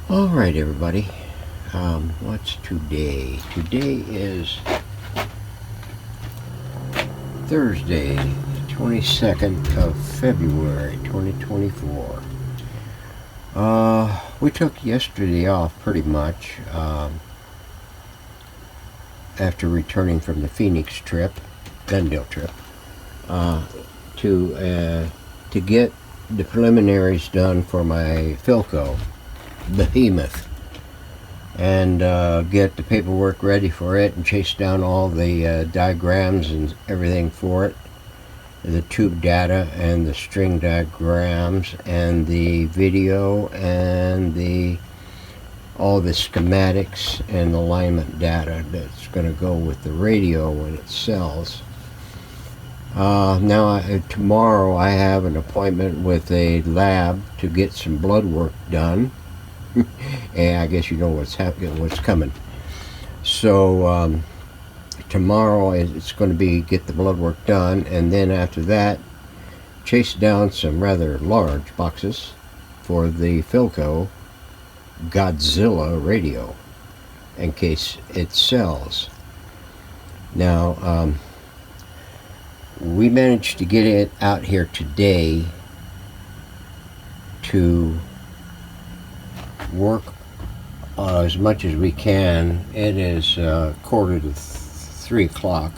All right, everybody. What's today? Today is Thursday, 22nd of February, 2024. We took yesterday off pretty much after returning from the Phoenix trip, Glendale trip, to get the preliminaries done for my Philco behemoth, and get the paperwork ready for it, and chase down all the diagrams and everything for it, the tube data and the string diagrams and the video and all the schematics and alignment data that's going to go with the radio when it sells. Tomorrow I have an appointment with a lab to get some blood work done. And I guess you know what's coming. So tomorrow it's going to be get the blood work done, and then after that chase down some rather large boxes for the Philco Godzilla radio in case it sells. Now we managed to get it out here today to work as much as we can. It is quarter to 3 o'clock,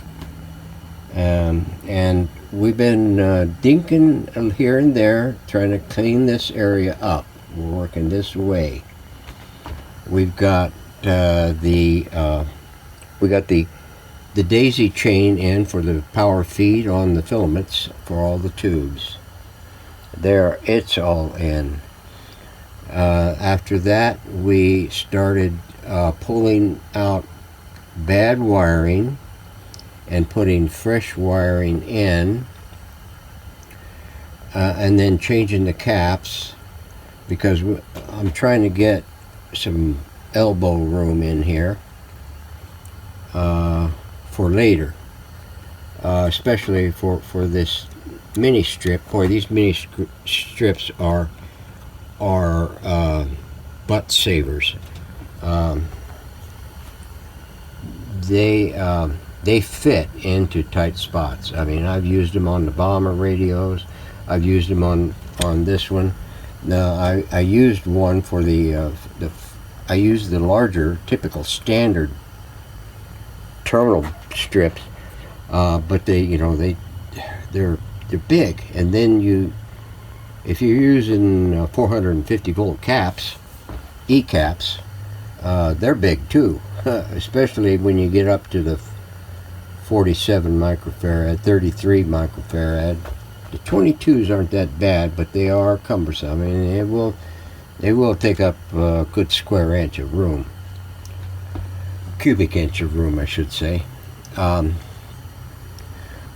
and we've been dinking here and there trying to clean this area up. We're working this way. We've got the daisy chain in for the power feed on the filaments for all the tubes. There, it's all in. After that, we started pulling out bad wiring and putting fresh wiring in, and then changing the caps, because I'm trying to get some elbow room in here for later, especially for this mini strip. Boy, these mini strips are butt savers. They fit into tight spots. I mean, I've used them on the bomber radios. I've used them on this one. Now I used one for I used the larger typical standard terminal strips, but they're big, and then if you're using 450 volt caps, E-caps, they're big too, especially when you get up to the 47 microfarad, 33 microfarad. The 22s aren't that bad, but they are cumbersome. I mean, they will take up a good square inch of room, cubic inch of room, I should say.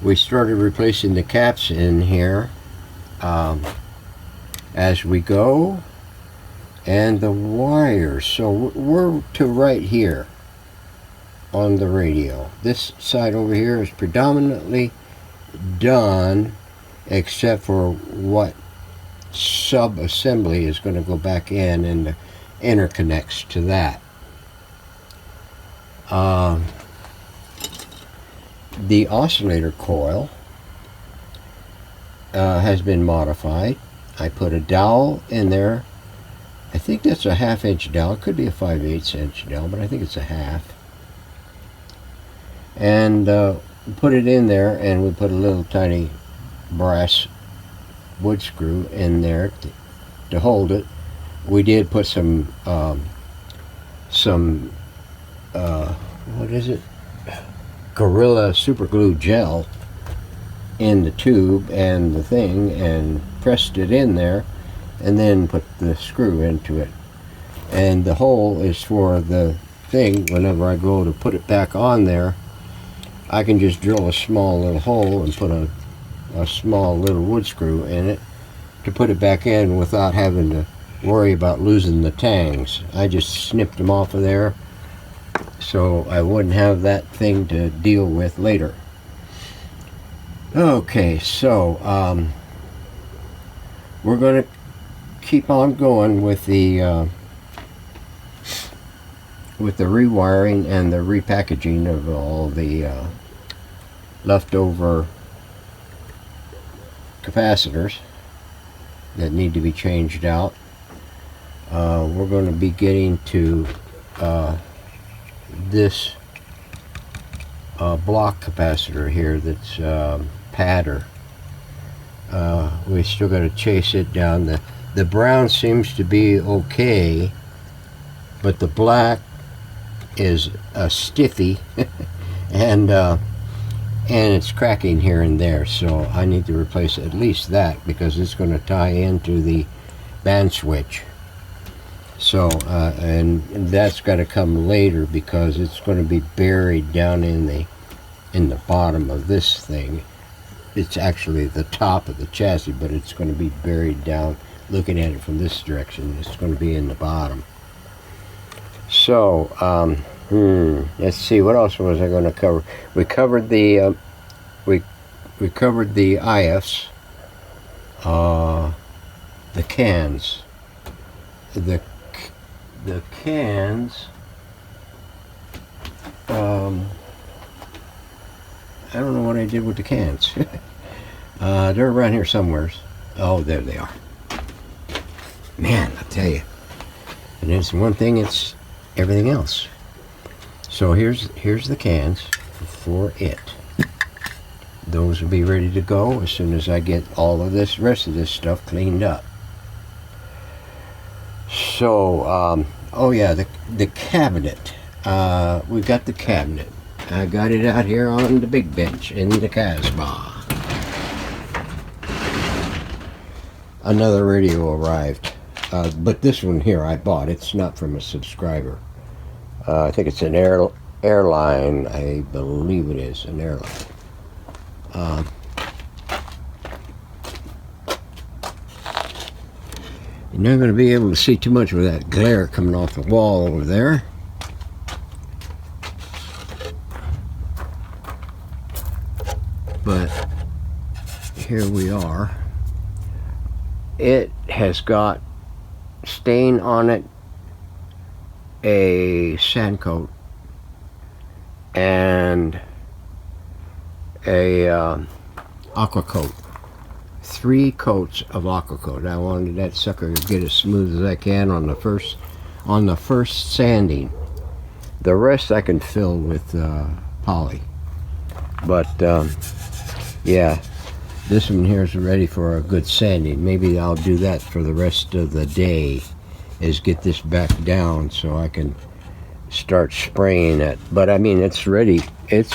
We started replacing the caps in here as we go, and the wires. So we're to right here on the radio. This side over here is predominantly done, except for what sub-assembly is going to go back in and the interconnects to that. The oscillator coil has been modified. I put a dowel in there. I think that's a 1/2 inch dowel. It could be a 5/8 inch dowel, but I think it's a half. And put it in there, and we put a little tiny brass wood screw in there to hold it. We did put some what is it? Gorilla super glue gel in the tube and the thing, and pressed it in there, and then put the screw into it. And the hole is for the thing. Whenever I go to put it back on there, I can just drill a small little hole and put a small little wood screw in it to put it back in without having to worry about losing the tangs. I just snipped them off of there so I wouldn't have that thing to deal with later. Okay, so we're going to keep on going with the with the rewiring and the repackaging of all the leftover capacitors that need to be changed out. We're going to be getting to this block capacitor here that's patter. We still got to chase it down. The brown seems to be okay, but the black is a stiffy and it's cracking here and there, so I need to replace at least that because it's going to tie into the band switch. So and that's got to come later because it's going to be buried down in the bottom of this thing. It's actually the top of the chassis, but it's going to be buried down. Looking at it from this direction, it's going to be in the bottom. So let's see, what else was I going to cover? We covered the we covered the IFs, the cans, the cans. I don't know what I did with the cans. They're around here somewhere. Oh, there they are. Man, I tell you. And it's one thing, it's everything else. So here's the cans for it. Those will be ready to go as soon as I get all of this rest of this stuff cleaned up. So oh yeah, the cabinet. We've got the cabinet. I got it out here on the big bench in the Casbah. Another radio arrived, but this one here I bought. It's not from a subscriber. I think it's an airline. I believe it is an airline. You're not going to be able to see too much with that glare coming off the wall over there. But here we are. It has got stain on it, a sand coat, and a aqua coat. 3 coats of aqua coat. I wanted that sucker to get as smooth as I can on the first sanding. The rest I can fill with poly. But yeah, this one here is ready for a good sanding. Maybe I'll do that for the rest of the day, is get this back down so I can start spraying it. But I mean, it's ready. The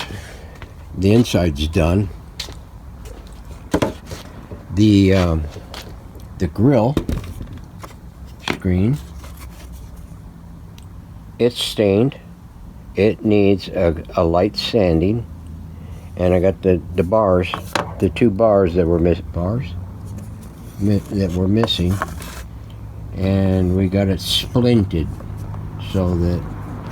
inside's done. The grill screen, it's stained. It needs a light sanding. And I got the bars, the 2 bars that were missing, and we got it splinted so that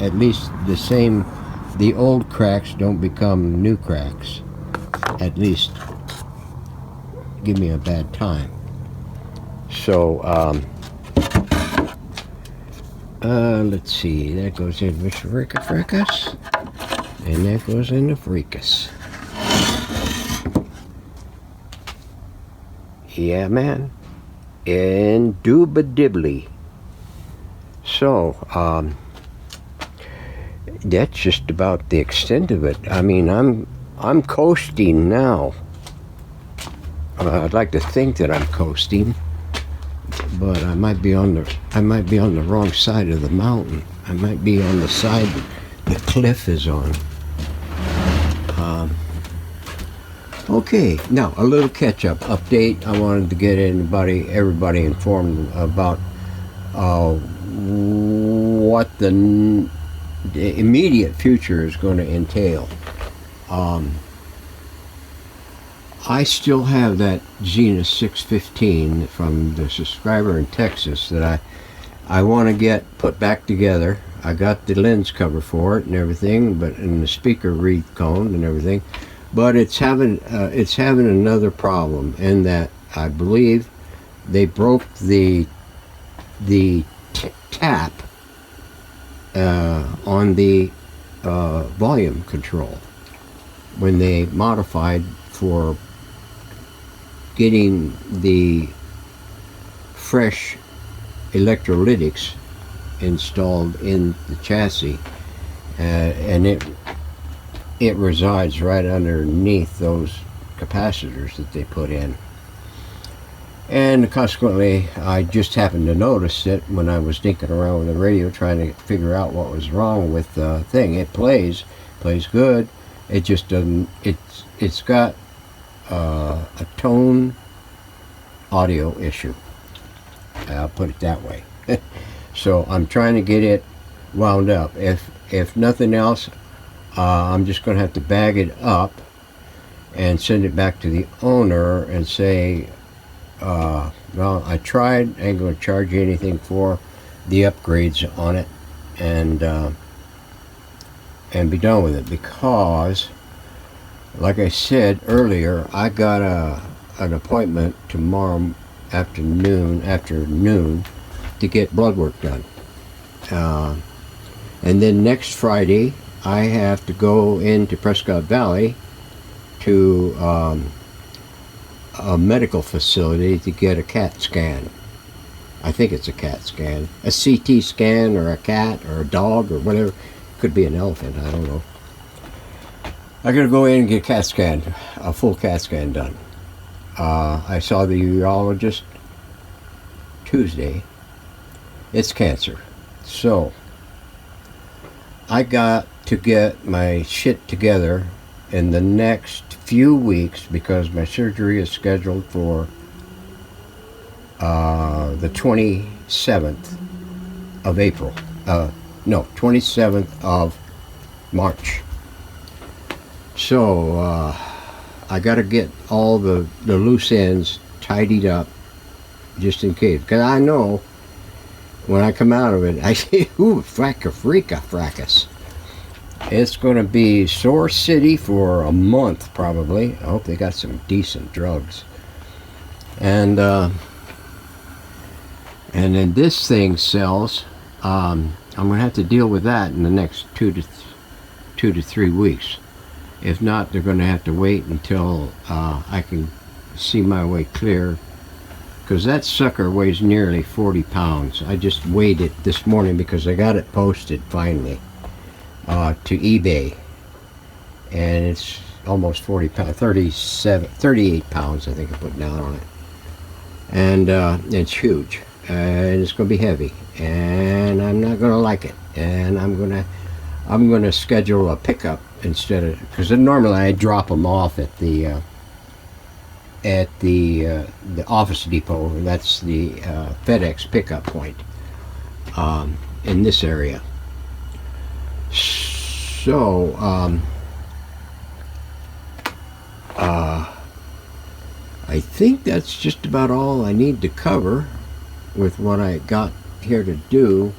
at least the old cracks don't become new cracks. At least give me a bad time. So let's see, that goes in with fricas, and that goes in the fricas. Yeah, man. Indubitably. So, that's just about the extent of it. I mean, I'm coasting now. I'd like to think that I'm coasting, but I might be on the wrong side of the mountain. I might be on the side the cliff is on. Okay, now a little catch-up update. I wanted to get everybody informed about what the immediate future is going to entail. I still have that Zenith 615 from the subscriber in Texas that I want to get put back together. I got the lens cover for it and everything, and the speaker reconed and everything. But it's having another problem in that I believe they broke the tap on the volume control when they modified for getting the fresh electrolytics installed in the chassis, and it resides right underneath those capacitors that they put in. And consequently, I just happened to notice it when I was dinking around with the radio trying to figure out what was wrong with the thing. It plays good. It just doesn't. It's got a tone audio issue. I'll put it that way. So I'm trying to get it wound up. If nothing else, I'm just going to have to bag it up and send it back to the owner and say, well, I tried. I ain't going to charge you anything for the upgrades on it, and be done with it. Because, like I said earlier, I got an appointment tomorrow afternoon to get blood work done, and then next Friday I have to go into Prescott Valley to a medical facility to get a CAT scan. I think it's a CAT scan, a CT scan, or a cat or a dog or whatever. Could be an elephant, I don't know. I gotta go in and get a CAT scan, a full CAT scan done. I saw the urologist Tuesday. It's cancer. So I got to get my shit together in the next few weeks, because my surgery is scheduled for the 27th of April. No, 27th of March. So I got to get all the loose ends tidied up just in case. Because I know when I come out of it, I say, ooh, fracas. It's going to be sore city for a month, probably. I hope they got some decent drugs. And then this thing sells. I'm going to have to deal with that in the next 2 to 3 weeks. If not, they're going to have to wait until I can see my way clear. Because that sucker weighs nearly 40 pounds. I just weighed it this morning because I got it posted finally to eBay. And it's almost 40 pounds, 38 pounds I think I put down on it. And it's huge. And it's going to be heavy. And I'm not going to like it. And I'm going to schedule a pickup instead of, because normally I drop them off at the Office Depot. That's the FedEx pickup point in this area. So I think that's just about all I need to cover with what I got here to do.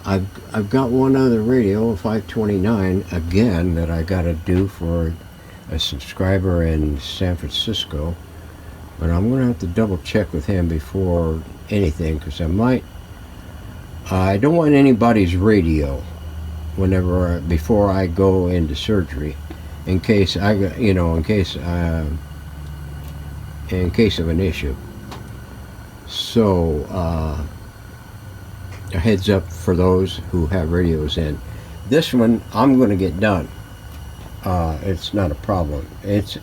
I've got one other radio, 529, again, that I got to do for a subscriber in San Francisco, but I'm going to have to double check with him before anything, because I don't want anybody's radio before I go into surgery, in case in case of an issue. So a heads up for those who have radios in. This one I'm going to get done. It's not a problem. It's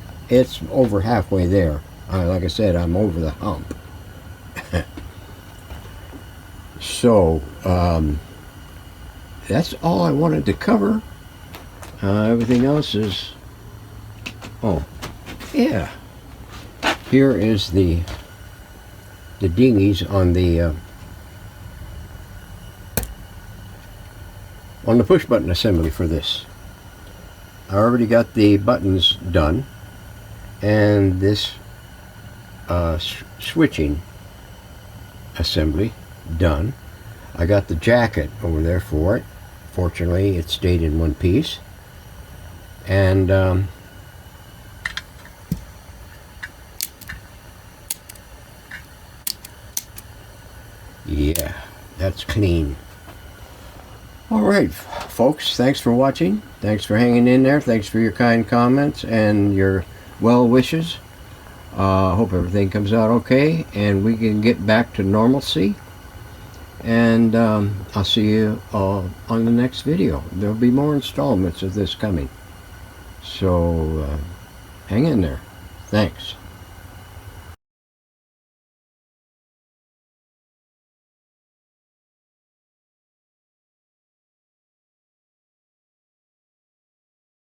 over halfway there. Like I said, I'm over the hump. So that's all I wanted to cover. Everything else is, oh yeah, here is the dinghies on the push button assembly for this. I already got the buttons done, and this switching assembly done. I got the jacket over there for it. Fortunately, it stayed in one piece. And yeah, That's clean. All right, folks, thanks for watching. Thanks for hanging in there. Thanks for your kind comments and your well wishes. Hope everything comes out okay and we can get back to normalcy. And I'll see you on the next video. There'll be more installments of this coming. So hang in there. Thanks.